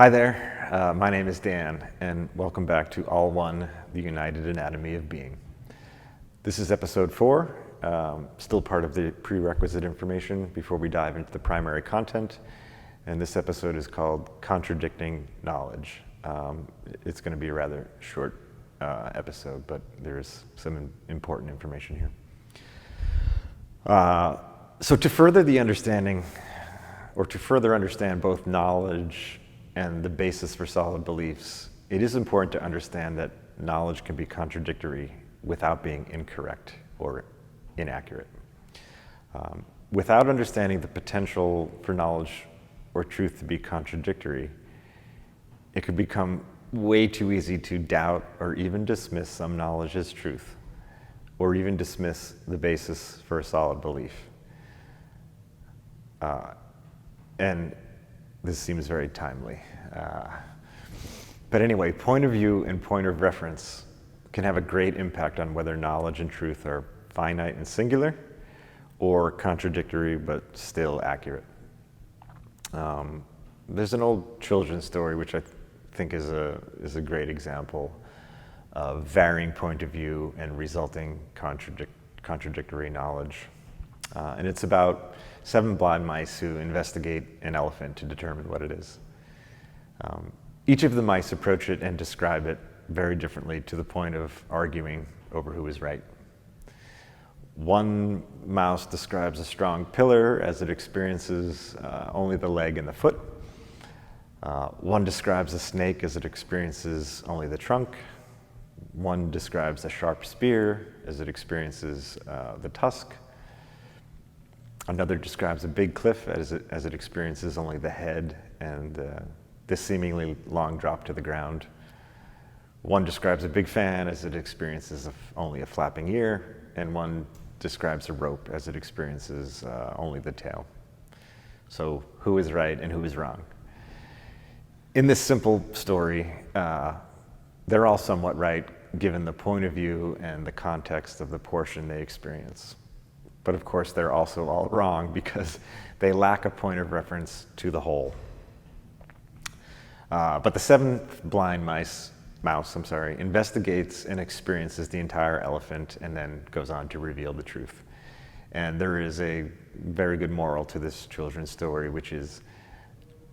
Hi there, my name is Dan, and welcome back to All One, the United Anatomy of Being. This is episode 4, still part of the prerequisite information before we dive into the primary content, and this episode is called Contradicting Knowledge. It's going to be a rather short episode, but there's some important information here. So to further the understanding, or to further understand both knowledge and the basis for solid beliefs, it is important to understand that knowledge can be contradictory without being incorrect or inaccurate. Without understanding the potential for knowledge or truth to be contradictory, it could become way too easy to doubt or even dismiss some knowledge as truth, or even dismiss the basis for a solid belief. And this seems very timely. But anyway, point of view and point of reference can have a great impact on whether knowledge and truth are finite and singular, or contradictory but still accurate. There's an old children's story which I think is a great example of varying point of view and resulting contradictory knowledge. And it's about 7 blind mice who investigate an elephant to determine what it is. Each of the mice approach it and describe it very differently, to the point of arguing over who is right. One mouse describes a strong pillar as it experiences only the leg and the foot. One describes a snake as it experiences only the trunk. One describes a sharp spear as it experiences the tusk. Another describes a big cliff as it experiences only the head and this seemingly long drop to the ground. One describes a big fan as it experiences only a flapping ear, and one describes a rope as it experiences only the tail. So who is right and who is wrong? In this simple story, they're all somewhat right given the point of view and the context of the portion they experience. But of course, they're also all wrong because they lack a point of reference to the whole. But the 7th blind mouse, investigates and experiences the entire elephant and then goes on to reveal the truth. And there is a very good moral to this children's story, which is,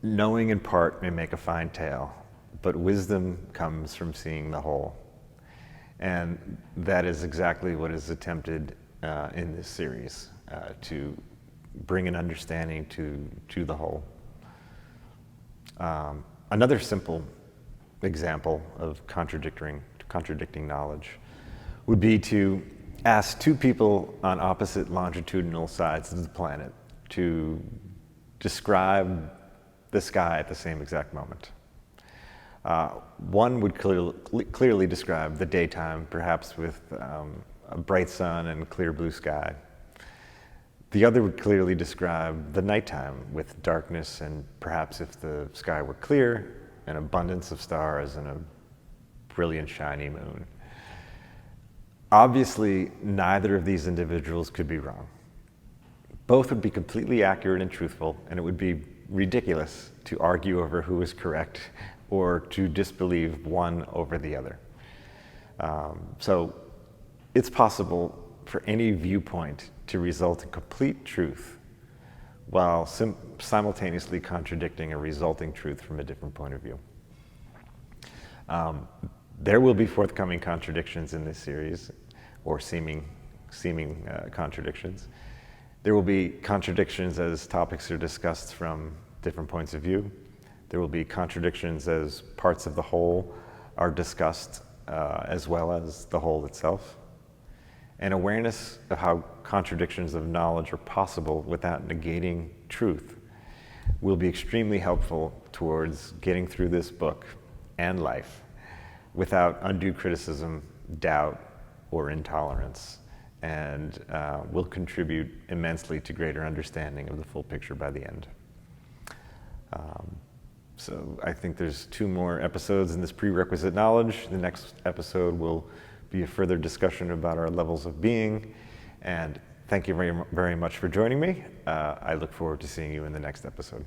knowing in part may make a fine tale, but wisdom comes from seeing the whole. And that is exactly what is attempted in this series, to bring an understanding to the whole. Another simple example of contradicting knowledge would be to ask 2 people on opposite longitudinal sides of the planet to describe the sky at the same exact moment. One would clearly describe the daytime, perhaps with a bright sun and clear blue sky. The other would clearly describe the nighttime with darkness and, perhaps if the sky were clear, an abundance of stars and a brilliant shiny moon. Obviously, neither of these individuals could be wrong. Both would be completely accurate and truthful, and it would be ridiculous to argue over who is correct or to disbelieve one over the other. So it's possible for any viewpoint to result in complete truth while simultaneously contradicting a resulting truth from a different point of view. There will be forthcoming contradictions in this series, or seeming contradictions. There will be contradictions as topics are discussed from different points of view. There will be contradictions as parts of the whole are discussed, as well as the whole itself. And awareness of how contradictions of knowledge are possible without negating truth will be extremely helpful towards getting through this book and life without undue criticism, doubt, or intolerance, and will contribute immensely to greater understanding of the full picture by the end. So I think there's 2 more episodes in this prerequisite knowledge. The next episode will be a further discussion about our levels of being. And thank you very, very much for joining me. I look forward to seeing you in the next episode.